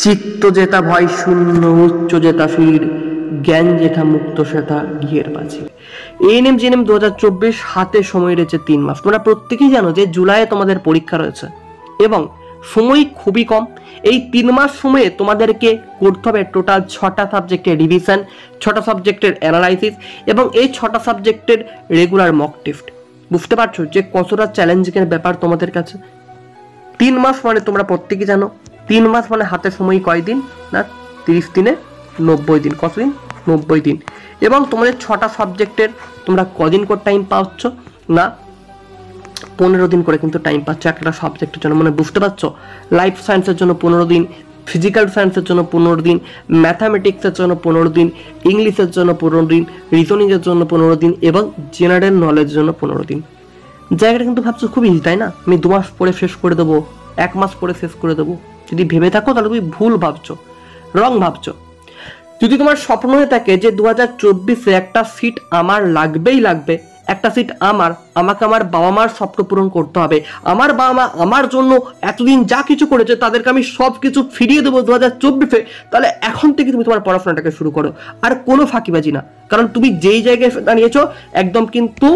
চিত্ত যেতা ভয় শূন্য উচ্চ যেতা ফির জ্ঞান যেথা মুক্ত সেথা গৃহের পাচির। এএনএম জিএনএম 2024 হাতে সময় রয়েছে 3 মাস। তোমরা প্রত্যেকেই জানো যে জুলাইয়ে তোমাদের পরীক্ষা রয়েছে এবং সময় খুবই কম। এই 3 মাস সময়ে তোমাদেরকে করতে হবে টোটাল 6টা সাবজেক্টের রিভিশন, 6টা সাবজেক্টের অ্যানালাইসিস এবং এই 6টা সাবজেক্টের রেগুলার মক টেস্ট। বুঝতে পারছো যে কতটা চ্যালেঞ্জিংয়ের ব্যাপার তোমাদের কাছে। 3 মাস মানে তোমরা প্রত্যেকেই জানো 3 মাস মানে হাতে সময় কয় দিন না 30 দিনে 90 দিন। কত দিন? 90 দিন। এবং তোমাদের 6টা সাবজেক্টের তোমরা কদিন করে টাইম পাচ্ছ না 15 দিন করে কিন্তু টাইম পাচ্ছ একটা সাবজেক্টের জন্য। মানে বুঝতে পারছো, লাইফ সায়েন্সের জন্য 15 দিন, ফিজিক্যাল সায়েন্সের জন্য 15 দিন, ম্যাথামেটিক্সের জন্য 15 দিন, ইংলিশের জন্য 15 দিন, রিজনিংয়ের জন্য 15 দিন এবং জেনারেল নলেজের জন্য 15 দিন। জায়গাটা কিন্তু ভাবছো খুব ইজি, তাই না? আমি 2 মাস পরে শেষ করে দেবো, 1 মাস পরে শেষ করে দেবো। যদি ভেবে থাকো তাহলে তুমি ভুল ভাবছো, রং ভাবছো। যদি তোমার স্বপ্ন হয়ে থাকে যে 2024-এ একটা সিট আমার লাগবেই লাগবে, একটা সিট আমাকে আমার বাবা মার স্বপ্ন পূরণ করতে হবে, আমার বাবা মা আমার জন্য এতদিন যা কিছু করেছে তাদেরকে আমি সব কিছু ফিরিয়ে দেবো 2024-এ, তাহলে এখন থেকে তুমি তোমার পড়াশোনাটাকে শুরু করো। আর কোনো ফাঁকিবাজি না, কারণ তুমি যেই জায়গায় দাঁড়িয়েছো একদম কিন্তু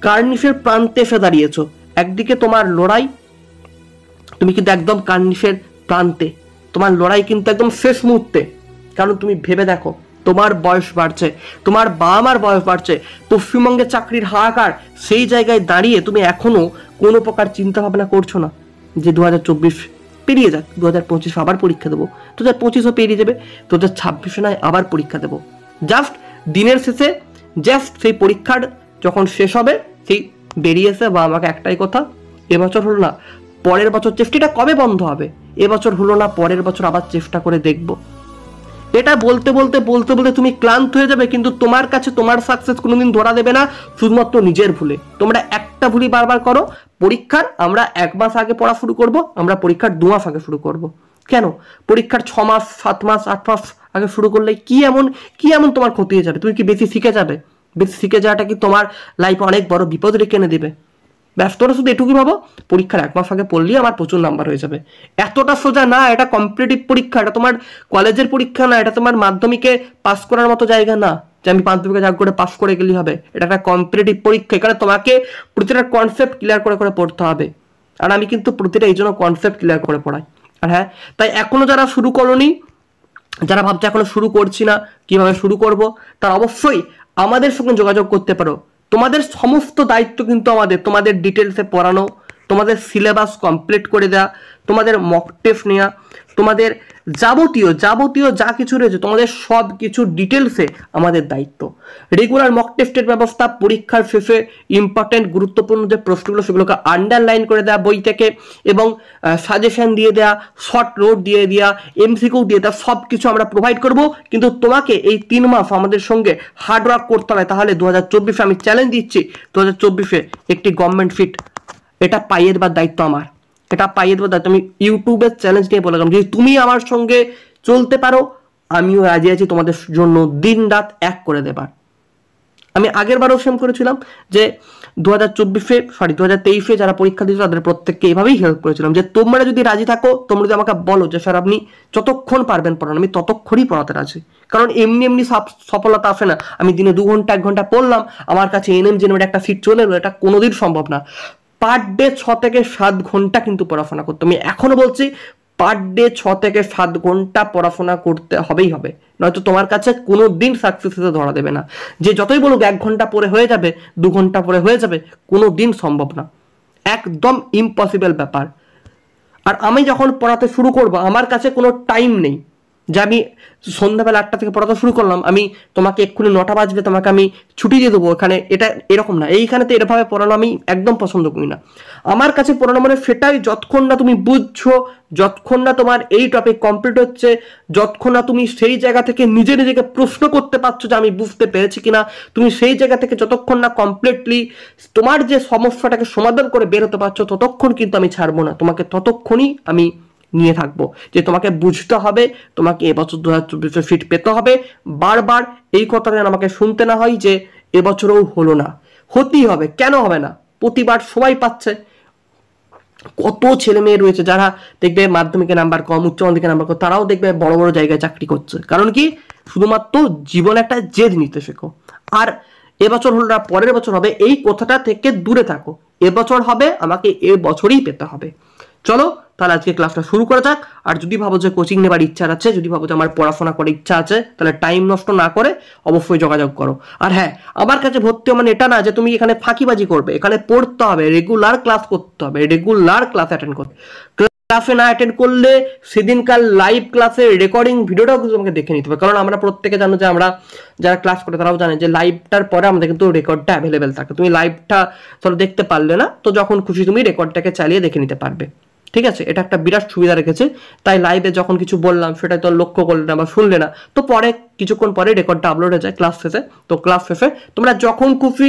কার্নিশের প্রান্তে এসে দাঁড়িয়েছো। একদিকে তোমার লড়াই, তুমি কিন্তু একদম কার্নিশের প্রান্তে, তোমার লড়াই কিন্তু একদম শেষ মুহূর্তে। কারণ তুমি ভেবে দেখো, তোমার বয়স বাড়ছে, তোমার বাবা মার বয়স বাড়ছে, পশ্চিমবঙ্গে চাকরির হাহাকার, সেই জায়গায় দাঁড়িয়ে তুমি এখনো কোনো প্রকার চিন্তা ভাবনা করছো না যে 2024 পেরিয়ে যাক, 2025 আবার পরীক্ষা দেবো, 2025ও পেরিয়ে যাবে, 2026 নয় আবার পরীক্ষা দেবো। জাস্ট দিনের শেষে জাস্ট সেই পরীক্ষার যখন শেষ হবে সেই বেরিয়ে এসে বা আমাকে একটাই কথা, এবছর হলো না পরের বছর চেষ্টাটা কবে বন্ধ হবে, এবছর হলো না পরের বছর আবার চেষ্টা করে দেখবো। এটা বলতে বলতে বলতে বলতে তুমি ক্লান্ত হয়ে যাবে, কিন্তু তোমার কাছে তোমার সাকসেস কোনোদিন ধরা দেবে না শুধুমাত্র নিজের ভুলে। তোমরা একটা ভুলই বারবার করো, পরীক্ষার আমরা 1 মাস আগে পড়া শুরু করব, আমরা পরীক্ষার 2 মাস আগে শুরু করব। কেন? পরীক্ষার 6 মাস 7 মাস 8 মাস আগে শুরু করলে কি এমন তোমার ক্ষতি হয়ে যাবে? তুমি কি বেশি শিখে যাবে? বেশি শিখে যাওয়াটা কি তোমার লাইফে অনেক বড় বিপদ রেখে এনে দেবে? ব্যস্তরা শুধু এটুকুই ভাবো, পরীক্ষার 1 মাস আগে পড়লেই আমার প্রচুর নাম্বার হয়ে যাবে। এতটা সোজা না, এটা কম্পিটিটিভ পরীক্ষা, এটা তোমার কলেজের পরীক্ষা না, এটা তোমার মাধ্যমিকে পাস করার মতো জায়গা না যে আমি মাধ্যমিকে যা করে পাস করে গেলেই হবে। এটা একটা কম্পিটিটিভ পরীক্ষা, এখানে তোমাকে প্রতিটা কনসেপ্ট ক্লিয়ার করে করে পড়তে হবে। আর আমি কিন্তু প্রতিটা এই জন্য কনসেপ্ট ক্লিয়ার করে পড়াই। আর হ্যাঁ, তাই এখনো যারা শুরু করোনি, যারা ভাবছে এখনো শুরু করছি না, কিভাবে শুরু করব, তারা অবশ্যই আমাদের সঙ্গে যোগাযোগ করতে পারো। তোমাদের সমস্ত দায়িত্ব কিন্তু আমাদের, তোমাদের ডিটেলসে পড়ানো, তোমাদের সিলেবাস কমপ্লিট করে দেওয়া, তোমাদের মক টেস্ট নেওয়া, তোমাদের যাবতীয় যা কিছু রয়েছে তোমাদের সব কিছু ডিটেলসে আমাদের দায়িত্ব। রেগুলার মক টেস্টের ব্যবস্থা, পরীক্ষার শেষে ইম্পর্টেন্ট গুরুত্বপূর্ণ যে প্রশ্নগুলো সেগুলোকে আন্ডারলাইন করে দেওয়া বই থেকে, এবং সাজেশন দিয়ে দেওয়া, শর্ট নোট দিয়ে দেওয়া, এমসিকিউ দিয়ে দেওয়া, সব কিছু আমরা প্রোভাইড করব। কিন্তু তোমাকে এই 3 মাস আমাদের সঙ্গে হার্ডওয়ার্ক করতে হবে, তাহলে 2024-এ আমি চ্যালেঞ্জ দিচ্ছি, 2024-এ একটি গভর্নমেন্ট ফিট এটা পাইয়ে দেওয়ার দায়িত্ব আমার, এটা পাইয়ে দেওয়ার দায়িত্ব। আমি ইউটিউবের চ্যালেঞ্জ নিয়ে বললাম, যদি তুমি আমার সঙ্গে চলতে পারো আমিও রাজি আছি তোমাদের জন্য দিন রাত এক করে দেবার। আমি আগের বারও সেম করেছিলাম যে 2023-এ যারা পরীক্ষা দিয়েছিল তাদের প্রত্যেককে এইভাবেই হেল্প করেছিলাম যে তোমরা যদি রাজি থাকো, তোমরা যদি আমাকে বলো যে স্যার আপনি যতক্ষণ পারবেন পড়ান, আমি ততক্ষণই পড়াতে রাজি। কারণ এমনি সফলতা আসে না। আমি দিনে 2 ঘন্টা 1 ঘন্টা পড়লাম, আমার কাছে এএনএম জিএনএম একটা সিট চলে এলো, এটা কোনোদিন সম্ভব না। পার ডে 6 থেকে 7 ঘন্টা কিন্তু পড়াশোনা করতে, আমি এখনো বলছি পার ডে 6 থেকে 7 ঘন্টা পড়াশোনা করতে হবেই হবে, নয়তো তোমার কাছে কোনো দিন সাকসেস হতে ধরা দেবে না। যে যতই বলুক 1 ঘন্টা পরে হয়ে যাবে, 2 ঘন্টা পরে হয়ে যাবে, কোনো দিন সম্ভব না, একদম ইম্পসিবল ব্যাপার। আর আমি যখন পড়াতে শুরু করব আমার কাছে কোনো টাইম নেই যে আমি সন্ধ্যাবেলা 8টা থেকে পড়াতে শুরু করলাম, আমি তোমাকে এক্ষুনি 9টা বাজবে তোমাকে আমি ছুটি দিয়ে দেবো, এখানে এটা এরকম না। এইখানে তো এরভাবে পড়ানো আমি একদম পছন্দ করি না। আমার কাছে পড়ানো মানে সেটাই যতক্ষণ না তুমি বুঝছো, যতক্ষণ না তোমার এই টপিক কমপ্লিট হচ্ছে, যতক্ষণ না তুমি সেই জায়গা থেকে নিজেকে প্রশ্ন করতে পারছো যে আমি বুঝতে পেরেছি কিনা, তুমি সেই জায়গা থেকে যতক্ষণ না কমপ্লিটলি তোমার যে সমস্যাটাকে সমাধান করে বের হতে পারছো, ততক্ষণ কিন্তু আমি ছাড়বো না তোমাকে, ততক্ষণই আমি নিয়ে থাকবো। যে তোমাকে বুঝতে হবে, তোমাকে এবছর 2024-এ ফিট পেতে হবে। বারবার এই কথাটা যেন আমাকে শুনতে না হয় যে এবছরও হলো না, হতেই হবে, কেন হবে না? প্রতিবার সবাই পাচ্ছে, কত ছেলে মেয়ে রয়েছে যারা দেখবে মাধ্যমিকে নাম্বার কম, উচ্চ মাধ্যমিকে নাম্বার কম, তারাও দেখবে বড় বড় জায়গায় চাকরি করছে। কারণ কি? শুধুমাত্র জীবনে একটা জেদ নিতে শেখো। আর এবছর হলো না, পরের বছর হবে, এই কথাটা থেকে দূরে থাকো। এবছর হবে, আমাকে এ বছরই পেতে হবে। চলো তাহলে আজকে ক্লাসটা শুরু করা যাক। আর যদি ভাবো যে কোচিং নেবার ইচ্ছা আছে, যদি ভাবো যে আমার পড়াশোনা করার ইচ্ছা আছে, তাহলে টাইম নষ্ট না করে অবশ্যই যোগাযোগ করো। আর হ্যাঁ, আমার কাছে ভর্তি মানে এটা না যে তুমি এখানে ফাঁকিবাজি করবে, এখানে পড়তে হবে, রেগুলার ক্লাস করতে হবে, রেগুলার ক্লাস অ্যাটেন্ড করতে। ক্লাসে না অ্যাটেন্ড করলে সেদিনকার লাইভ ক্লাসের রেকর্ডিং ভিডিওটাও কিন্তু তোমাকে দেখে নিতে হবে। কারণ আমরা প্রত্যেকে জানো যে আমরা যারা ক্লাস করে তারাও জানে যে লাইভটার পরে আমাদের কিন্তু রেকর্ডটা অ্যাভেলেবেল থাকে। তুমি লাইভটা চলো দেখতে পারলে না, তো যখন খুশি তুমি রেকর্ডটাকে চালিয়ে দেখে নিতে পারবে। ঠিক আছে, এটা একটা বিরাট সুবিধা রেখেছে। তাই লাইভে যখন কিছু বললাম সেটা তো লক্ষ্য করলে না বা শুনলে না, তো পরে কিছুক্ষণ পরে রেকর্ডটা আপলোড হয়ে যায় ক্লাস শেষে। তো ক্লাস শেষে তোমরা যখন খুশি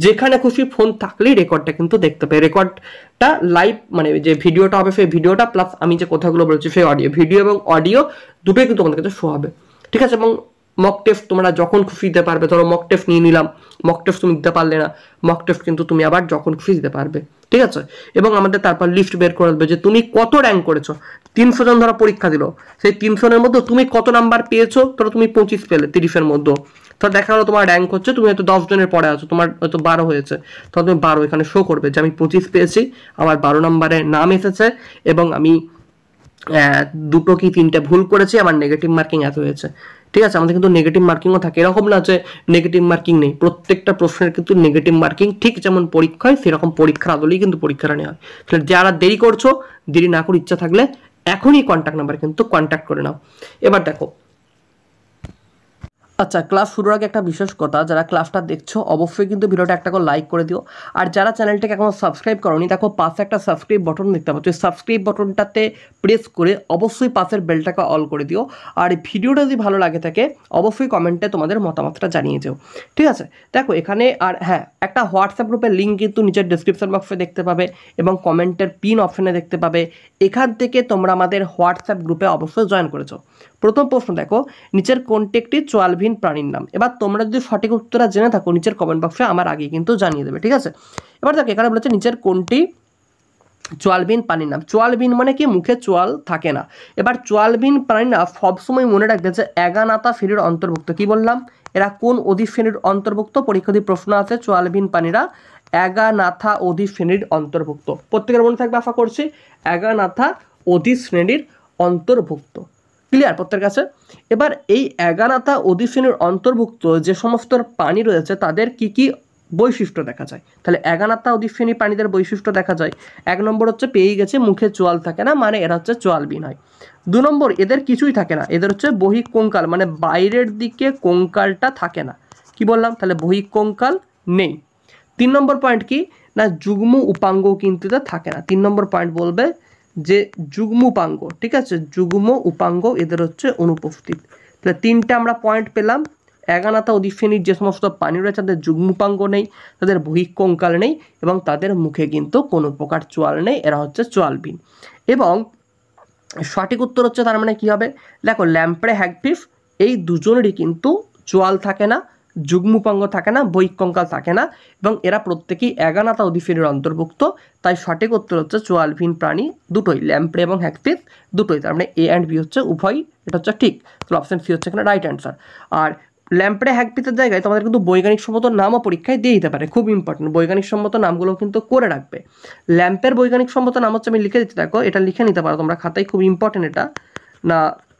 যেখানে খুশি ফোন থাকলেই রেকর্ডটা কিন্তু দেখতে পাবে। রেকর্ডটা লাইভ মানে যে ভিডিওটা হবে সেই ভিডিওটা প্লাস আমি যে কথাগুলো বলেছি সেই অডিও, ভিডিও এবং অডিও দুটোই কিন্তু তোমাদের কাছে শো হবে। ঠিক আছে, এবং মক টেস্ট তোমরা যখন খুশি দিতে পারবে। ধরো মক টেস্ট নিয়ে নিলাম, মক টেস্ট তুমি দিতে পারলে না, মক টেস্ট কিন্তু তুমি আবার যখন খুশি দিতে পারবে। ঠিক আছে, এবং আমাদের তারপর লিস্ট বের করে দেবে যে তুমি কত র্যাঙ্ক করেছো। 300 জন ধরো পরীক্ষা দিল, সেই 300 জনের মধ্যে তুমি কত নাম্বার পেয়েছো। ধরো তুমি 25 পেলে 30-এর মধ্যে, তো দেখা গেলো তোমার র্যাঙ্ক হচ্ছে, তুমি হয়তো 10 জনের পরে আছো, তোমার হয়তো 12 হয়েছে, তো তুমি 12 এখানে শো করবে যে আমি 25 পেয়েছি, আমার 12 নম্বরে নাম এসেছে এবং আমি 2 কি 3টে ভুল করেছি, আমার নেগেটিভ মার্কিং এত হয়েছে। ঠিক আছে, আমাদের কিন্তু নেগেটিভ মার্কিংও থাকে, এরকম না যে নেগেটিভ মার্কিং নেই। প্রত্যেকটা প্রশ্নের কিন্তু নেগেটিভ মার্কিং ঠিক যেমন পরীক্ষা হয় সেরকম পরীক্ষার আদলেই কিন্তু পরীক্ষাটা নেওয়া হয়। তাহলে যারা দেরি করছো, দেরি না করে ইচ্ছা থাকলে এখনই কন্ট্যাক্ট নাম্বার কিন্তু কন্ট্যাক্ট করে নাও। এবার দেখো, আচ্ছা ক্লাস শুরুর আগে একটা বিশেষ কথা, যারা ক্লাসটা দেখছো অবশ্যই কিন্তু ভিডিওটা একটা করে লাইক করে দিও। আর যারা চ্যানেলটাকে এখনো সাবস্ক্রাইব করোনি, দেখো পাশে একটা সাবস্ক্রাইব বটন দেখতে পাচ্ছ, সাবস্ক্রাইব বটনটাতে প্রেস করে অবশ্যই পাশের বেলটাকে অল করে দিও। আর ভিডিওটা যদি ভালো লাগে থাকে অবশ্যই কমেন্টে তোমাদের মতামতটা জানিয়ে দিও। ঠিক আছে, দেখো এখানে আর হ্যাঁ, একটা হোয়াটসঅ্যাপ গ্রুপের লিঙ্ক কিন্তু নিচের ডেসক্রিপশন বক্সে দেখতে পাবে এবং কমেন্টের পিন অপশনে দেখতে পাবে। এখান থেকে তোমরা আমাদের হোয়াটসঅ্যাপ গ্রুপে অবশ্যই জয়েন করেছো। প্রথম প্রশ্ন দেখো, নিচের কোনটি একটি চোয়ালবিহীন প্রাণীর নাম। এবার তোমরা যদি সঠিক উত্তরটা জেনে থাকো নিচের কমেন্ট বক্সে আমার আগে কিন্তু জানিয়ে দেবে। ঠিক আছে, এবার দেখো এখানে বলেছে নিচের কোনটি চোয়ালবিহীন প্রাণীর নাম। চোয়ালবিহীন মানে কি? মুখে চোয়াল থাকে না। এবার চোয়ালবিহীন প্রাণীর নাম সবসময় মনে রাখবে যে এগানাতা শ্রেণীর অন্তর্ভুক্ত। কি বললাম? এরা কোন অধি শ্রেণীর অন্তর্ভুক্ত? পরীক্ষার্থী প্রশ্ন আছে, চোয়ালবিহীন প্রাণীরা এগানাথা অধি শ্রেণীর অন্তর্ভুক্ত। প্রত্যেকের মনে থাকবে আশা করছি, এগানাথা অধি শ্রেণীর অন্তর্ভুক্ত। ক্লিয়ার প্রত্যেকের কাছে? এবার এই এগানাথা অধি শ্রেণীর অন্তর্ভুক্ত যে সমস্ত প্রাণী রয়েছে তাদের কি কি বৈশিষ্ট্য দেখা যায়। তাহলে এগানাথা অধি শ্রেণীর প্রাণীদের বৈশিষ্ট্য দেখা যায়। 1 নম্বর হচ্ছে পেয়েই গেছে, মুখে চোয়াল থাকে না, মানে এরা হচ্ছে চোয়ালবিহীন হয়। 2 নম্বর, এদের কিছুই থাকে না, এদের হচ্ছে বহিঃকঙ্কাল, মানে বাইরের দিকে কঙ্কালটা থাকে না। কি বললাম? তাহলে বহিঃকঙ্কাল নেই। 3 নম্বর পয়েন্ট কি না, যুগ্ম উপাঙ্গ কিন্তু এদের থাকে না। 3 নম্বর পয়েন্ট বলবে যে যুগ্ম উপাঙ্গ। ঠিক আছে, যুগ্ম উপাঙ্গ এদের হচ্ছে অনুপস্থিত। তাহলে 3টে আমরা পয়েন্ট পেলাম। এগানাথা অধি শ্রেণীর যে সমস্ত প্রাণী রয়েছে তাদের যুগ্ম উপাঙ্গ নেই, তাদের বহিঃকঙ্কাল নেই এবং তাদের মুখে কিন্তু কোনো প্রকার চোয়াল নেই, এরা হচ্ছে চোয়ালবিহীন। এবং সঠিক উত্তর হচ্ছে তার মানে কি হবে? দেখো ল্যাম্প্রে হ্যাগফিশ এই দুজনেরই কিন্তু চোয়াল থাকে না, যুগ্ম উপাঙ্গ থাকে না, বহিঃকঙ্কাল থাকে না এবং এরা প্রত্যেকেই এগানাথা অধি শ্রেণীর অন্তর্ভুক্ত। তাই সঠিক উত্তর হচ্ছে চোয়ালবিহীন প্রাণী দুটোই, ল্যাম্প্রে এবং হ্যাগফিশ দুটোই। তার মানে এ অ্যান্ড বি হচ্ছে উভয়, এটা হচ্ছে ঠিক। তো অপশন সি হচ্ছে এখানে রাইট অ্যান্সার। আর ল্যাম্প্রে হ্যাগফিশের জায়গায় তোমাদের কিন্তু বৈজ্ঞানিক সম্মত নামও পরীক্ষায় দিয়ে দিতে পারে, খুব ইম্পর্টেন্ট। বৈজ্ঞানিক সম্মত নামগুলো কিন্তু করে রাখবে। ল্যাম্পের বৈজ্ঞানিক সম্মত নাম হচ্ছে, আমি লিখে দিচ্ছি দেখো, এটা লিখে নিতে পারো তোমরা খাতায়, খুব ইম্পর্টেন্ট এটা না,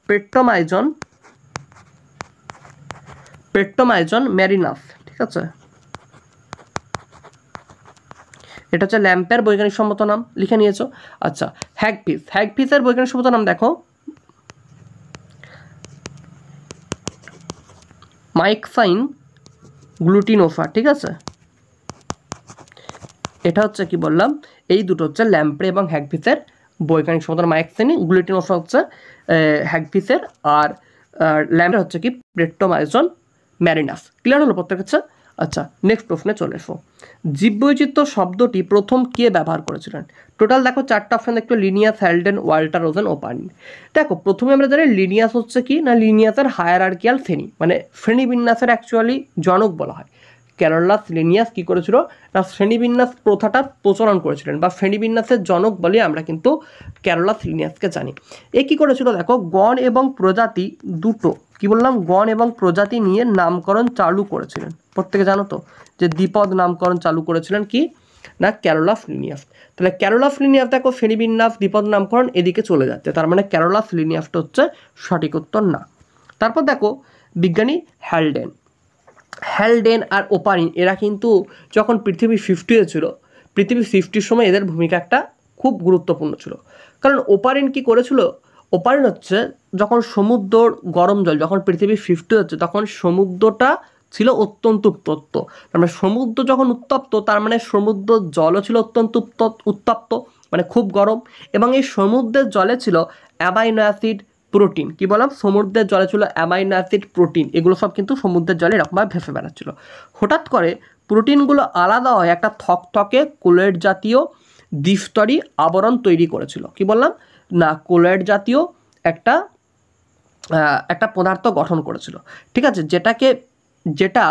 পেট্টোমাইজন ম্যারিনাস। ঠিক আছে, এটা হচ্ছে ল্যাম্পের বৈজ্ঞানিক সম্মত নাম, লিখে নিয়েছো। আচ্ছা, হ্যাগফিশের বৈজ্ঞানিক সম্মত নাম দেখো, মাইক্সাইন গ্লুটিনোফা। ঠিক আছে, এটা হচ্ছে কি বললাম, এই দুটো হচ্ছে ল্যাম্প্রে এবং হ্যাগফিশের বৈজ্ঞানিক সম্মত নাম। মাইক্সাইন গ্লুটিনোফা হচ্ছে হ্যাগফিশের, আর ল্যাম্প্রে হচ্ছে কি পেট্টোমাইজন ম্যারিনাস। ক্লিয়ার হলো প্রত্যেক? হচ্ছে। আচ্ছা, নেক্সট প্রশ্নে চলে এসো। জীববৈচিত্র্য শব্দটি প্রথম কে ব্যবহার করেছিলেন? টোটাল দেখো 4টা অপশন দেখতে, লিনিয়াস, হ্যালডেন, ওয়াল্টার রোজেন ও পার্নি। দেখো প্রথমে আমরা জানি লিনিয়াস হচ্ছে কি না, লিনিয়াসের হায়ারার্কিয়াল শ্রেণী, মানে শ্রেণীবিন্যাসের অ্যাকচুয়ালি জনক বলা হয়। ক্যারোলাস লিনিয়াস কী করেছিল না শ্রেণীবিন্যাস প্রথাটা প্রচলন করেছিলেন, বা শ্রেণীবিন্যাসের জনক বলে আমরা কিন্তু ক্যারোলাস লিনিয়াসকে জানি। এ কী করেছিল দেখো, গণ এবং প্রজাতি দুটো, কি বললাম, গণ এবং প্রজাতি নিয়ে নামকরণ চালু করেছিলেন। প্রত্যেকে জানো তো যে দ্বিপদ নামকরণ চালু করেছিলেন কি না ক্যারোলাস লিনিয়াস। তাহলে ক্যারোলাস লিনিয়াস দেখো শ্রেণীবিন্যাস দ্বিপদ নামকরণ এদিকে চলে যাচ্ছে, তার মানে ক্যারোলাস লিনিয়াসটা হচ্ছে সঠিক উত্তর না। তারপর দেখো বিজ্ঞানী হ্যালডেন আর ওপারিন এরা কিন্তু যখন পৃথিবী সৃষ্টি হয়েছিল, পৃথিবী সৃষ্টির সময় এদের ভূমিকা একটা খুব গুরুত্বপূর্ণ ছিল। কারণ ওপারিন কি করেছিল, ওপারিন হচ্ছে যখন সমুদ্রর গরম জল যখন পৃথিবীর সৃষ্টি হচ্ছে তখন সমুদ্রটা ছিল অত্যন্ত উত্তপ্ত, তার মানে সমুদ্র যখন উত্তপ্ত তার মানে সমুদ্র জলও ছিল অত্যন্ত উত্তপ্ত, মানে খুব গরম, এবং এই সমুদ্রের জলে ছিল অ্যামাইনো অ্যাসিড, প্রোটিন। কি বললাম, সমুদ্রের জলে ছিল অ্যামাইনো অ্যাসিড, প্রোটিন, এগুলো সব কিন্তু সমুদ্রের জলে এরকমভাবে ভেসে বেড়াচ্ছিল। হঠাৎ করে প্রোটিনগুলো আলাদা হয় একটা থকথকে কোলয়েড জাতীয় দ্বিস্তরী আবরণ তৈরি করেছিল। কি বললাম না কোলয়েড জাতীয় একটা পদার্থ গঠন করেছিল, ঠিক আছে, যেটা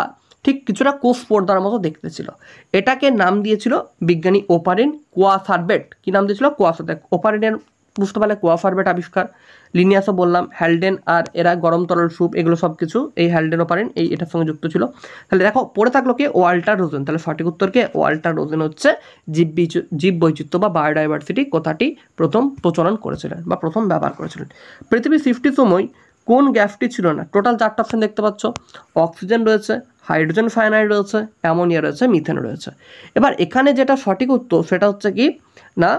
ঠিক কিছুটা কোষ পর্দার মতো দেখতে ছিল। এটাকে নাম দিয়েছিল বিজ্ঞানী ওপারিন কোয়াসারবেট। কি নাম দিয়েছিল, কোয়াসারবেট। ওপারিনের বুঝতে পারলে কোয়াসারবেট আবিষ্কার, লিনিয়াসও বললাম, হ্যালডেন আর এরা গরম তরল স্যুপ, এগুলো সব কিছু এই হ্যালডেন ওপারিন এটার সঙ্গে যুক্ত ছিল। তাহলে দেখো পড়ে থাকলো কে, ওয়াল্টার রোজেন। তাহলে সঠিক উত্তরকে ওয়াল্টার রোজেন হচ্ছে জীব বৈচিত্র্য বা বায়োডাইভার্সিটি কথাটি প্রথম প্রচলন করেছিলেন বা প্রথম ব্যবহার করেছিলেন। পৃথিবী সৃষ্টির সময় কোন গ্যাসটি ছিল না, টোটাল 4টা অপশন দেখতে পাচ্ছ, অক্সিজেন রয়েছে, হাইড্রোজেন সায়ানাইড রয়েছে, অ্যামোনিয়া রয়েছে, মিথেন রয়েছে। এবার এখানে যেটা সঠিক উত্তর সেটা হচ্ছে কি না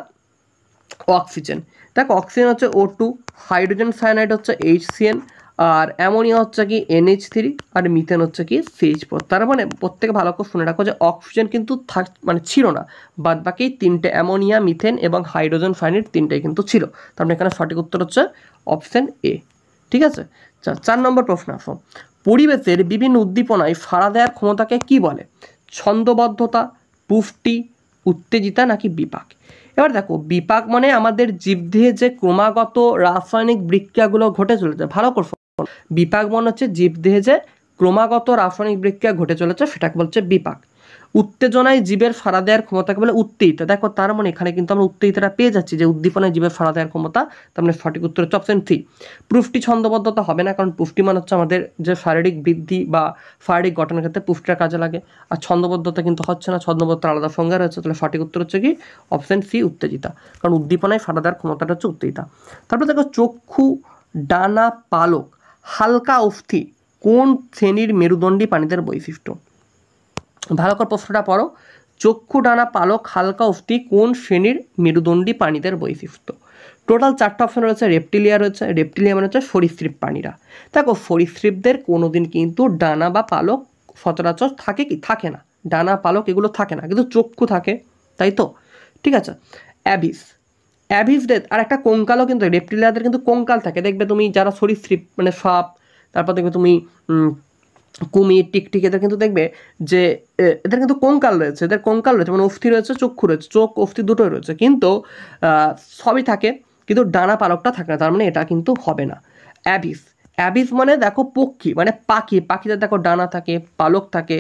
অক্সিজেন। দেখো অক্সিজেন হচ্ছে O2, হাইড্রোজেন সায়ানাইড হচ্ছে HCN, আর অ্যামোনিয়া হচ্ছে কি NH3, আর মিথেন হচ্ছে কি CH4। তার মানে প্রত্যেকে ভালো করে শুনে রাখো যে অক্সিজেন কিন্তু ছিল না, বাদ বাকি 3টে অ্যামোনিয়া, মিথেন এবং হাইড্রোজেন সায়ানাইড 3টাই কিন্তু ছিল। তার মানে এখানে সঠিক উত্তর হচ্ছে অপশন এ। ঠিক আছে, 4 নম্বর প্রশ্ন আসো, পরিবেশের বিভিন্ন উদ্দীপনায় সাড়া দেওয়ার ক্ষমতাকে কি বলে, ছন্দবদ্ধতা, পুষ্টি, উত্তেজিতা নাকি বিপাক। এবার দেখো বিপাক মানে আমাদের জীবদেহে যে ক্রমাগত রাসায়নিক বিক্রিয়াগুলো ঘটে চলেছে, ভালো করে বিপাক মনে হচ্ছে জীবদেহে যে ক্রমাগত রাসায়নিক বিক্রিয়া ঘটে চলেছে সেটাকে বলছে বিপাক। উত্তেজনায় জীবের সাড়া দেওয়ার ক্ষমতাকে বলে উত্তেজিতা। দেখো তার মানে এখানে কিন্তু আমরা উত্তেজিতাটা পেয়ে যাচ্ছি যে উদ্দীপনায় জীবের সাড়া দেওয়ার ক্ষমতা, তার মানে সঠিক উত্তর হচ্ছে অপশন সি। পুষ্টি ছন্দবদ্ধতা হবে না, কারণ পুষ্টি মানে হচ্ছে আমাদের যে শারীরিক বৃদ্ধি বা শারীরিক গঠনের ক্ষেত্রে পুষ্টিটা কাজে লাগে, আর ছন্দবদ্ধতা কিন্তু হচ্ছে না, ছন্দবদ্ধতার আলাদা সংজ্ঞা রয়েছে। তাহলে সঠিক উত্তর হচ্ছে কি অপশন সি উত্তেজিতা, কারণ উদ্দীপনায় সাড়া দেওয়ার ক্ষমতাটা হচ্ছে উত্তেজিতা। তারপর দেখো চক্ষু, ডানা, পালক, হালকা অস্থি কোন শ্রেণীর মেরুদণ্ডী প্রাণীদের বৈশিষ্ট্য। ভালো করে প্রশ্নটা পড়ো, চক্ষু, ডানা, পালক, হালকা অস্থি কোন শ্রেণীর মেরুদণ্ডী প্রাণীদের বৈশিষ্ট্য। টোটাল 4টা অপশন রয়েছে, রেপটিলিয়া রয়েছে, রেপটিলিয়া মানে হচ্ছে সরীসৃপ প্রাণীরা। দেখো সরীসৃপদের কোনোদিন কিন্তু ডানা বা পালক সচরাচর থাকে কি থাকে না, ডানা পালক এগুলো থাকে না, কিন্তু চক্ষু থাকে, তাই তো, ঠিক আছে। অ্যাভিসদের আর একটা কঙ্কালও কিন্তু, রেপটিলিয়াদের কিন্তু কঙ্কাল থাকে, দেখবে তুমি যারা সরীসৃপ মানে সাপ, তারপর দেখবে তুমি কুমির, টিকটিক, এদের কিন্তু দেখবে যে এদের কিন্তু কঙ্কাল রয়েছে, এদের কঙ্কাল রয়েছে মানে অস্থি রয়েছে, চক্ষু রয়েছে, চোখ অস্থি দুটোই রয়েছে, কিন্তু সবই থাকে, কিন্তু ডানা পালকটা থাকে না, তার মানে এটা কিন্তু হবে না। অ্যাভিস মানে দেখো পক্ষী মানে পাখি, পাখিদের দেখো ডানা থাকে, পালক থাকে,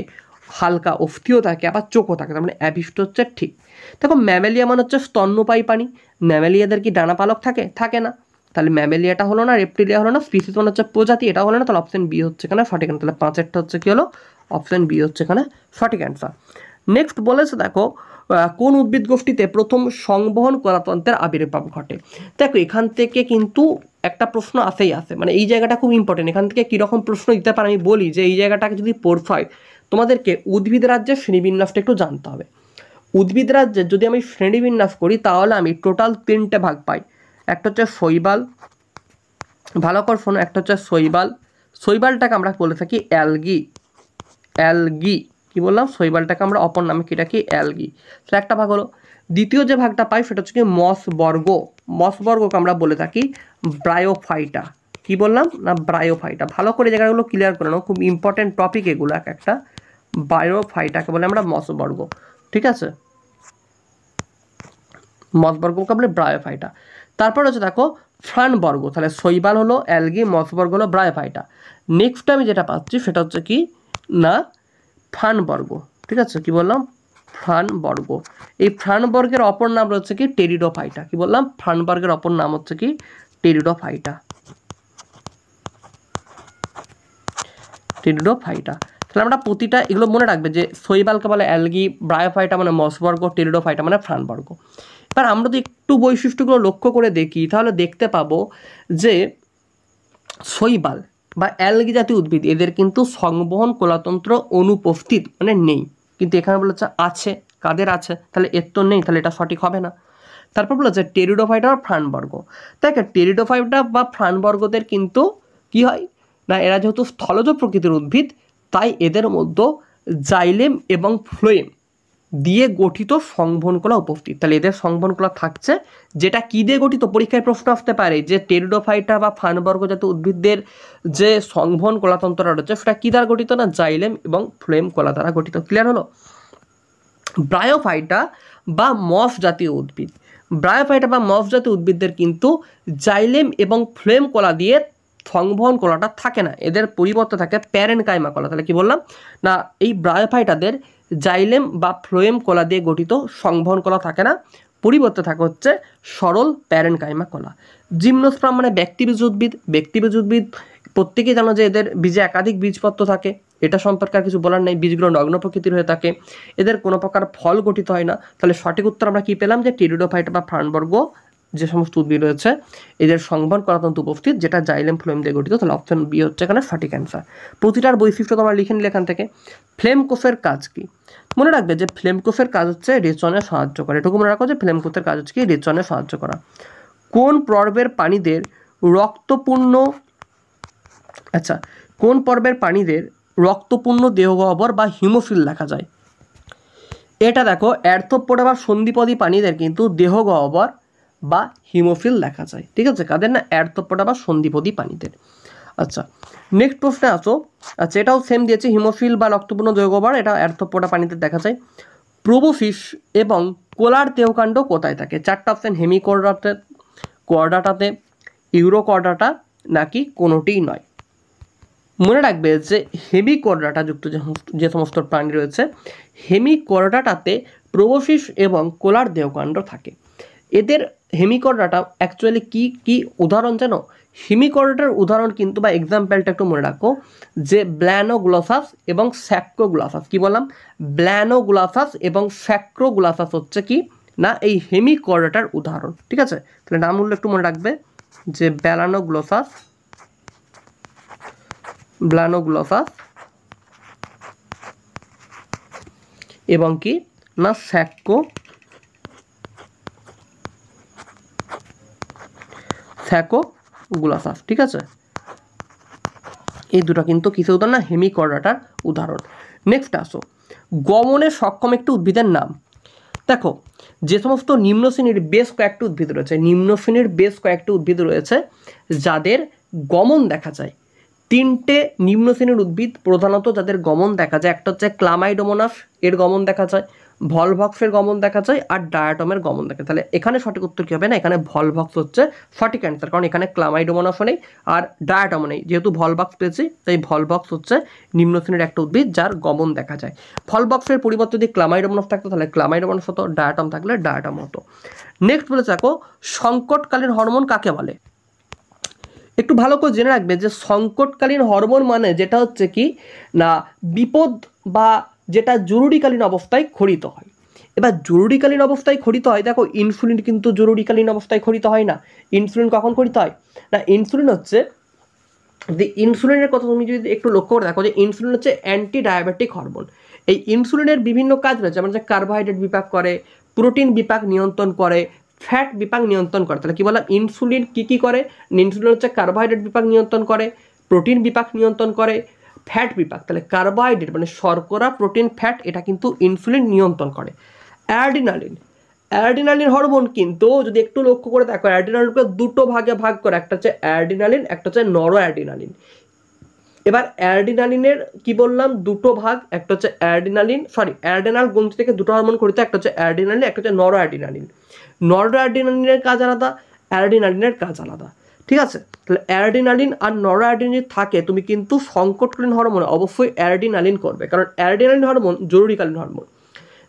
হালকা অস্থিও থাকে, আবার চোখও থাকে, তার মানে অ্যাভিসটা হচ্ছে ঠিক। দেখো ম্যামেলিয়া মানে হচ্ছে স্তন্যপায়ী প্রাণী, ম্যামেলিয়াদের কি ডানা পালক থাকে না, তাহলে ম্যামেলিয়াটা হলো না, রেপটিলিয়া হলো না, স্পিসিস মানে হচ্ছে প্রজাতি, এটা হলো না, তাহলে অপশন বি হচ্ছে এখানে সঠিক অ্যান্সার। তাহলে 5এরটা হচ্ছে কি হলো, অপশন বি হচ্ছে এখানে সঠিক অ্যান্সার। নেক্সট বলেছে দেখো কোন উদ্ভিদ গোষ্ঠীতে প্রথম সংবহন কলাতন্ত্রের আবির্ভাব ঘটে। দেখো এখান থেকে কিন্তু একটা প্রশ্ন আসেই আসে, মানে এই জায়গাটা খুব ইম্পর্টেন্ট, এখান থেকে কীরকম প্রশ্ন দিতে পারে আমি বলি যে এই জায়গাটাকে যদি পড়তে হয় তোমাদেরকে উদ্ভিদ রাজ্যের শ্রেণীবিন্যাসটা একটু জানতে হবে। উদ্ভিদ রাজ্যের যদি আমি শ্রেণীবিন্যাস করি তাহলে আমি টোটাল 3টে ভাগ পাই, একটা হচ্ছে শৈবাল, ভালো করে শোনো, একটা হচ্ছে শৈবালটাকে আমরা বলে থাকি অ্যালগি, কি বললাম, শৈবালটাকে আমরা অপর নামে কি ডাকি, অ্যালগি, সেটা একটা ভাগ হলো। দ্বিতীয় যে ভাগটা পাই সেটা হচ্ছে কি মসবর্গকে আমরা বলে থাকি ব্রায়োফাইটা। কি বললাম না ব্রায়োফাইটা, ভালো করে জায়গাগুলো ক্লিয়ার করে নাও, খুব ইম্পর্টেন্ট টপিক এগুলো একটা। ব্রায়োফাইটাকে বলে আমরা মসবর্গ, ঠিক আছে, মসবর্গকে বলে ব্রায়োফাইটা। তারপর হচ্ছে দেখো ফ্রানবর্গ, তাহলে শৈবাল হলো অ্যালগি, মসবর্গ হলো ব্রায়োফাইটা। নেক্সট আমি যেটা পাচ্ছি সেটা হচ্ছে কি না ফ্রান বর্গ, ঠিক আছে, কি বললাম, ফ্রান বর্গ। এই ফ্রান বর্গের অপর নাম হচ্ছে কি টেরিডোফাইটা, কি বললাম, ফ্রান বর্গের অপর নাম হচ্ছে কি টেরিডোফাইটা, টেরিডোফাইটা। তাহলে আমরা প্রতিটা এগুলো মনে রাখবে যে শৈবালকে বলে অ্যালগি, ব্রায়োফাইটা মানে মসবর্গ, টেরিডোফাইটা মানে ফ্রান বর্গ। এবার আমরা যদি একটু বৈশিষ্ট্যগুলো লক্ষ্য করে দেখি তাহলে দেখতে পাবো যে শৈবাল বা অ্যালগি জাতীয় উদ্ভিদ এদের কিন্তু সংবহন কলাতন্ত্র অনুপস্থিত, মানে নেই। কিন্তু এখানে বলেছে আছে, কাদের আছে, তাহলে এর তো নেই, তাহলে এটা সঠিক হবে না। তারপর বলেছে টেরিডোফাইটা বা ফ্রানবর্গ। দেখে টেরিডোফাইটা বা ফ্রানবর্গদের কিন্তু কি হয় না, এরা যেহেতু স্থলজ প্রকৃতির উদ্ভিদ তাই এদের মধ্যে জাইলেম এবং ফ্লোয়েম দিয়ে গঠিত সংবহন কলা উপস্থিত। তাহলে এদের সংবহন কলা থাকছে, যেটা কি দিয়ে গঠিত, পরীক্ষায় প্রশ্ন আসতে পারে যে টেরিডোফাইটা বা ফ্রানবর্গ জাতীয় উদ্ভিদদের যে সংবহন কলাতন্ত্রটা রয়েছে সেটা কি দ্বারা গঠিত, না জাইলেম এবং ফ্লোয়েম কলা দ্বারা গঠিত। ক্লিয়ার হলো? ব্রায়োফাইটা বা মস জাতীয় উদ্ভিদ, ব্রায়োফাইটা বা মস জাতীয় উদ্ভিদদের কিন্তু জাইলেম এবং ফ্লোয়েম কলা দিয়ে সংবহন কলাটা থাকে না, এদের পরিবর্তে থাকে প্যারেনকাইমা কলা। তাহলে কি বললাম না, এই ব্রায়োফাইটাদের জাইলেম বা ফ্লোয়েম কলা দিয়ে গঠিত সংবহন কলা থাকে না, পরিবর্তে থাকে হচ্ছে সরল প্যারেনকাইমা কলা। জিমনোস্পার্ম মানে ব্যক্তিবীজ উদ্ভিদ, ব্যক্তিবীজ উদ্ভিদ প্রত্যেকেই জানো যে এদের বীজে একাধিক বীজপত্র থাকে, এটা সম্পর্কে আর কিছু বলার নেই। বীজগুলো নগ্ন প্রকৃতির হয়ে থাকে, এদের কোনো প্রকার ফল গঠিত হয় না। তাহলে সঠিক উত্তর আমরা কি পেলাম, যে টেরিডোফাইটা বা ফ্রানবর্গ যে সমস্ত উদ্ভিদ রয়েছে এদের সংবহন কলাতন্ত্র উপস্থিত, যেটা জাইলেম ফ্লোয়েম দিয়ে গঠিত। তাহলে অপশন বি হচ্ছে এখানে সঠিক অ্যান্সার। প্রতিটার বৈশিষ্ট্য তোমরা লিখে নিলে এখান থেকে। ফ্লেম কোষের কাজ কি? মনে রাখবে যে ফ্লেম কোষের কাজ হচ্ছে রেচনে সাহায্য করে, এটুকু মনে রাখো যে ফ্লেম কোষের কাজ হচ্ছে কি রেচনে সাহায্য করা। কোন পর্বের প্রাণীদের রক্তপূর্ণ, আচ্ছা, কোন পর্বের প্রাণীদের রক্তপূর্ণ দেহগহ্বর বা হিমোফিল দেখা যায়? এটা দেখো অ্যার্থোপোডা বা সন্ধিপদী প্রাণীদের কিন্তু দেহগহ্বর বা হিমোফিল দেখা যায়, ঠিক আছে, কাদের না, অ্যার্থোপোডা বা সন্ধিপদী প্রাণীদের। আচ্ছা, নেক্সট প্রশ্নে আসো। আচ্ছা, এটাও সেম দিয়েছে, হিমোফিল বা রক্তপূর্ণ দেহগহ্বর, এটা অ্যার্থোপোডা প্রাণীদের দেখা যায়। প্রোবোফিস এবং কোলার দেহকাণ্ড কোথায় থাকে? চারটা অপশন, হেমিকর্ডাতে, কর্ডাটাতে, ইউরোকর্ডাটা, নাকি কোনোটিই নয়। মনে রাখবে যে হেমিকর্ডাটা যুক্ত যে সমস্ত প্রাণী রয়েছে হেমিকর্ডাটাতে প্রোবোফিস এবং কোলার দেহকাণ্ড থাকে। এদের হেমিকর্ডাটা অ্যাকচুয়ালি কি কি উদাহরণ জানো? হেমিকর্ডাটার উদাহরণ কিন্তু বা এক্সাম্পলটা একটু মনে রাখো যে ব্ল্যানোগ্লোসাস এবং স্যাক্রোগ্লাসাস। কি বললাম? ব্ল্যানোগ্লোসাস এবং স্যাক্রোগ্লাসাস হচ্ছে কি না এই হেমিকর্ডাটার উদাহরণ, ঠিক আছে। তাহলে নামগুলো একটু মনে রাখবে যে ব্ল্যানোগ্লোসাস, ব্ল্যানোগ্লোসাস এবং কি না স্যাকোগ্লাসাস, ঠিক আছে। এই দুটো কিন্তু কিসের উদাহরণ, না হেমিকর্ডাটার উদাহরণ। নেক্সট আসো, গমনে সক্ষম একটি উদ্ভিদের নাম। দেখো যে সমস্ত নিম্ন শ্রেণীর বেশ কয়েকটি উদ্ভিদ রয়েছে, নিম্ন শ্রেণীর বেশ কয়েকটি উদ্ভিদ রয়েছে যাদের গমন দেখা যায়। তিনটে নিম্ন শ্রেণীর উদ্ভিদ প্রধানত যাদের গমন দেখা যায়, একটা হচ্ছে ক্লামাইডোমোনাস, এর গমন দেখা যায়, ভলভক্সের গমন দেখা যায়, আর ডায়াটমের গমন দেখা যায়। তাহলে এখানে সঠিক উত্তর কী হবে না, এখানে ভলভক্স হচ্ছে সঠিক অ্যান্সার, কারণ এখানে ক্লামাইডোমোনাসও নেই আর ডায়াটমও নেই। যেহেতু ভলভক্স পেয়েছি তাই ভলভক্স হচ্ছে নিম্ন শ্রেণীর একটা উদ্ভিদ যার গমন দেখা যায়। ভলভক্সের পরিবর্তে যদি ক্লামাইডোমোনাস থাকতো তাহলে ক্লামাইডোমোনাস হতো, ডায়াটম থাকলে ডায়াটম হতো। নেক্সট বলে দেখো সংকটকালীন হরমোন কাকে বলে? একটু ভালো করে জেনে রাখবে যে সংকটকালীন হরমোন মানে যেটা হচ্ছে কি না বিপদ বা যেটা জরুরিকালীন অবস্থায় খরিত হয়। এবার জরুরিকালীন অবস্থায় খরিত হয়, দেখো ইনসুলিন কিন্তু জরুরিকালীন অবস্থায় খরিত হয় না। ইনসুলিন কখন খরিত হয় না, ইনসুলিন হচ্ছে যে ইনসুলিনের কথা তুমি যদি একটু লক্ষ্য করে দেখো যে ইনসুলিন হচ্ছে অ্যান্টি ডায়াবেটিক হরমোন। এই ইনসুলিনের বিভিন্ন কাজ রয়েছে, যেমন যে কার্বোহাইড্রেট বিপাক করে, প্রোটিন বিপাক নিয়ন্ত্রণ করে, ফ্যাট বিপাক নিয়ন্ত্রণ করে। তাহলে কি বললাম, ইনসুলিন কি করে? ইনসুলিন হচ্ছে কার্বোহাইড্রেট বিপাক নিয়ন্ত্রণ করে, প্রোটিন বিপাক নিয়ন্ত্রণ করে, ফ্যাট বিপাক। তাহলে কার্বোহাইড্রেট মানে শর্করা, প্রোটিন, ফ্যাট এটা কিন্তু ইনসুলিন নিয়ন্ত্রণ করে। অ্যাড্রিনালিন, অ্যাড্রিনালিন হরমোন কিন্তু যদি একটু লক্ষ্য করে দেখো অ্যাড্রিনালিনকে দুটো ভাগে ভাগ করে, একটা হচ্ছে অ্যাড্রিনালিন, একটা হচ্ছে নরো অ্যাড্রিনালিন। এবার অ্যাড্রিনালিনের কি বললাম দুটো ভাগ, একটা হচ্ছে অ্যাড্রিনাল গ্রন্থি থেকে দুটো হরমোন খরিত, একটা হচ্ছে অ্যাড্রিনালিন, একটা হচ্ছে নরো অ্যাড্রিনালিন। নরো অ্যাড্রিনালিনের কাজ আলাদা, অ্যাড্রিনালিনের কাজ আলাদা, ঠিক আছে, তাহলে অ্যাড্রিনালিন আর নরঅ্যাড্রিনালিন থাকে, তুমি কিন্তু সংকটকালীন হরমোনে অবশ্যই অ্যাড্রিনালিন করবে, কারণ অ্যাড্রিনালিন হরমোন জরুরিকালীন হরমোন।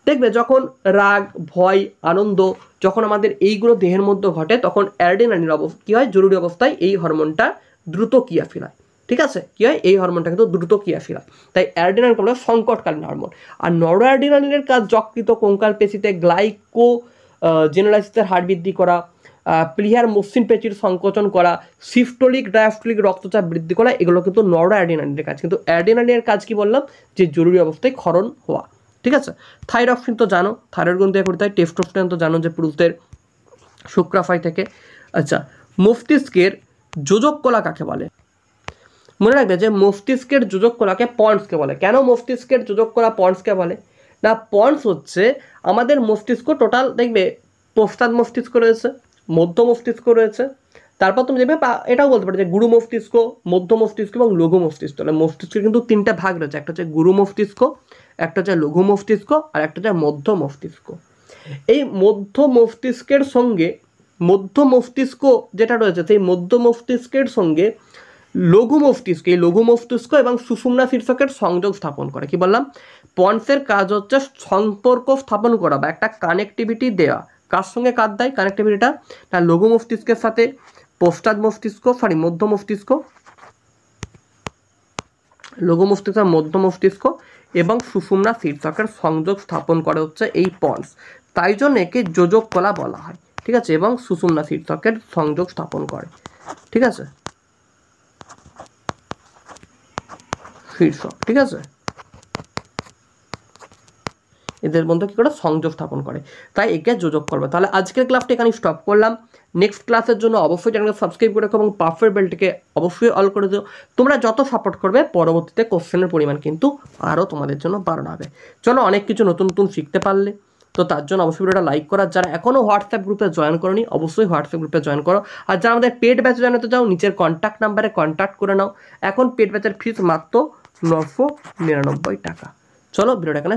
দেখবে যখন রাগ, ভয়, আনন্দ যখন আমাদের এইগুলো দেহের মধ্যে ঘটে, তখন অ্যাড্রিনালিন কী হয়, জরুরি অবস্থায় এই হরমোনটা দ্রুত ক্রিয়াশীল হয়। ঠিক আছে, কী হয়, এই হরমোনটা কিন্তু দ্রুত ক্রিয়াশীল হয়, তাই অ্যাড্রিনালিন হলো সংকটকালীন হরমোন। আর নরঅ্যাড্রিনালিনের কাজ যকৃত, কঙ্কাল পেশিতে গ্লাইকো জেনালাইসিসের হার বৃদ্ধি করা, প্লিহার মসৃণ পেশির সংকোচন করা, সিস্টোলিক ডায়াস্টোলিক রক্তচাপ বৃদ্ধি করা, এগুলো কিন্তু নরঅ্যাড্রিনালিনের কাজ। কিন্তু অ্যাড্রিনালিনের কাজ কি বললাম, যে জরুরি অবস্থায় ক্ষরণ হওয়া। ঠিক আছে, থাইরক্সিন তো জানো, থাইরয়েড গ্রন্থি থেকে করতে হয়। টেস্টোস্টেরন তো জানো যে পুরুষদের শুক্রাশয় থেকে। আচ্ছা, মস্তিষ্কের যোজক কলা কাকে বলে? মনে রাখবে যে মস্তিষ্কের যোজক কলাকে পন্সকে বলে। কেন মস্তিষ্কের যোজক কলা পন্সকে বলে? না, পন্স হচ্ছে আমাদের মস্তিষ্ক টোটাল, দেখবে পশ্চাৎ মস্তিষ্ক রয়েছে, মধ্য মস্তিষ্ক রয়েছে, তারপর তুমি দেখবে এটাও বলতে পারো যে গুরু মস্তিষ্ক, মধ্য মস্তিষ্ক এবং লঘু মস্তিষ্ক। তাহলে মস্তিষ্কের কিন্তু তিনটা ভাগ রয়েছে, একটা হচ্ছে গুরু মস্তিষ্ক, একটা হচ্ছে লঘু মস্তিষ্ক, আর একটা হচ্ছে মধ্য মস্তিষ্ক। এই মধ্য মস্তিষ্কের সঙ্গে মধ্য মস্তিষ্ক যেটা রয়েছে, সেই মধ্য মস্তিষ্কের সঙ্গে লঘু মস্তিষ্ক, এই লঘু মস্তিষ্ক এবং সুষুম্না শীর্ষকের সংযোগ স্থাপন করে। কি বললাম, পন্সের কাজ হচ্ছে সম্পর্ক স্থাপন করা বা একটা কানেক্টিভিটি দেওয়া। কার সঙ্গে কার দেয় কানেক্টিভিটিটা? না, লঘু মস্তিষ্কের সাথে পশ্চাৎ মস্তিষ্ক, মধ্য মস্তিষ্ক, লঘু মস্তিষ্ক, মধ্য মস্তিষ্ক এবং সুষুম্না শীর্ষকের সংযোগ স্থাপন করে হচ্ছে এই পন্স। তাই জন্য একে যোজক কলা বলা হয়। ঠিক আছে, এবং সুষুম্না শীর্ষকের সংযোগ স্থাপন করে। ঠিক আছে, শীর্ষক। ঠিক আছে, এদের মধ্যে কী করে সংযোগ স্থাপন করে, তাই একে যোজক করবে। তাহলে আজকের ক্লাসটা এখানে স্টপ করলাম। নেক্সট ক্লাসের জন্য অবশ্যই চ্যানেলকে সাবস্ক্রাইব করে রাখো এবং পাশের বেলটিকে অবশ্যই অল করে দিও। তোমরা যত সাপোর্ট করবে পরবর্তীতে কোশ্চেনের পরিমাণ কিন্তু আরও তোমাদের জন্য বাড়ানো হবে। চলো, অনেক কিছু নতুন নতুন শিখতে পারলে, তো তার জন্য অবশ্যই ভিডিওটা লাইক করার, যারা এখনও হোয়াটসঅ্যাপ গ্রুপে জয়েন করোনি অবশ্যই হোয়াটসঅ্যাপ গ্রুপে জয়েন করো। আর যারা আমাদের পেড ব্যাচে জয়েন হতে চাও, নিচের কন্ট্যাক্ট নাম্বারে কন্ট্যাক্ট করে নাও। এখন পেড ব্যাচের ফিস মাত্র 999 টাকা। চলো, ভিডিওটা এখানে